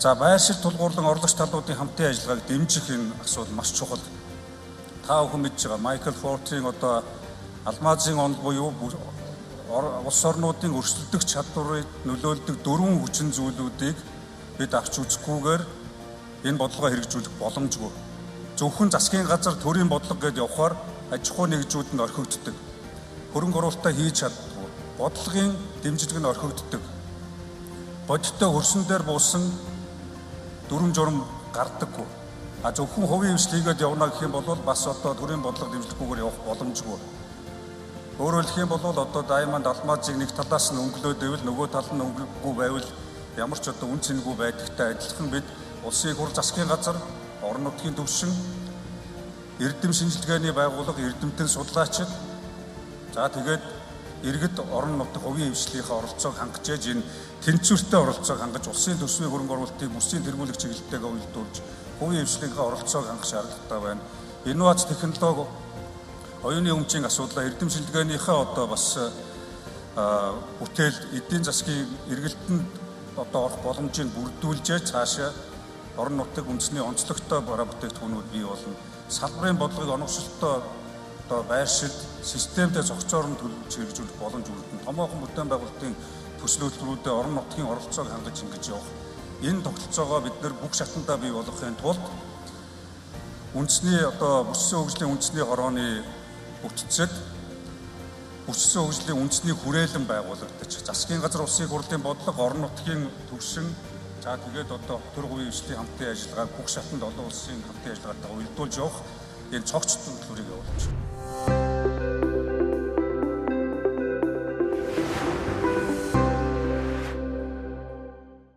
За байршил тулгуурлан орлогч талуудын хамтын ажиллагааг дэмжих энэ асуудал маш чухал. Та бүхэн мэдж байгаа Майкл Фортийн одоо алмазын онол буюу улс орнуудын өрсөлдөх чадварыг нөлөөлдөг 4 хүчин зүйлүүдийг бид авч үзэхгүйгээр энэ бодлогоо хэрэгжүүлэх боломжгүй. Зөвхөн засгийн газар төрийн бодлого гэдээ явахаар аж ахуй нэгжүүдэнд орхигддог. Хөрөнгө оруулалтаа хийж чаддаггүй. Бодлогын дэмжлэг нь орхигддог. Бодиттой хөрсөн дээр буусан дүрм журм гардаггүй. Зөвхөн хувийн хвшлийг явна гэх юм бол бас одоо төрийн бодлого дэмжлэггүйгээр явах боломжгүй. Өөрөөр хэлэх юм бол одоо Diamond алмазыг нэг талаас нь өнгөлөөд байвал нөгөө тал нь өнгөлөхгүй байвал ямар ч одоо үн цэнэгүй байдагтай адилхан бид улсын хур засгийн газар, орон нутгийн төвшин, эрдэм шинжилгээний байгууллага, эрдэмтэн судлаачид за тэгээд иргэд орон нутгийн хувийн хвшлийнхаа оролцоог хангаж энэ тэнцвэртэй оролцоог хангаж улсын төсвийн хөрөнгө оруулалтыг бүсийн тэргүүлэх чиглэлтэйгээ уялдуулж хувийн хвшлийнхаа оролцоог хангах шаардлагатай байна. Инновац технологи оюуны өмчийн асуудлаа эрдэм шинжилгээнийхээ одоо бас бүтээл эдийн засгийн эргэлтэнд одоо орох боломжийг бүрдүүлж цаашаа орон нутгийн үндэсний онцлогтой бараа бүтээгдэхүүнүүд бий болно. Салбарын бодлогыг оновчлолтой одоо байршил системтэй зохицоор нь төлөвлөж хэрэгжүүлэх боломж үлдэн. Томоохон бүтээн байгуулалтын төслөлтгүүдэд орон нутгийн оролцоог хангаж ингэж явах. Энэ тогтолцоогоо бид нэр бүх шатандаа бий болгохын тулд үндэсний одоо бүссэн хөгжлийн үндэсний хорооны бүтцэд бүссэн хөгжлийн үндэсний хүрээлэн байгуулагдаж засгийн газар улсын хурлын бодлого орон нутгийн төвшин за тэгээд одоо төр хувийн хвшлийн хамтын ажиллагааг бүх шатанд олон улсын хамтын ажиллагаатай уялдуулж явах энэ цогц төлөвлөрийг явуулж байна.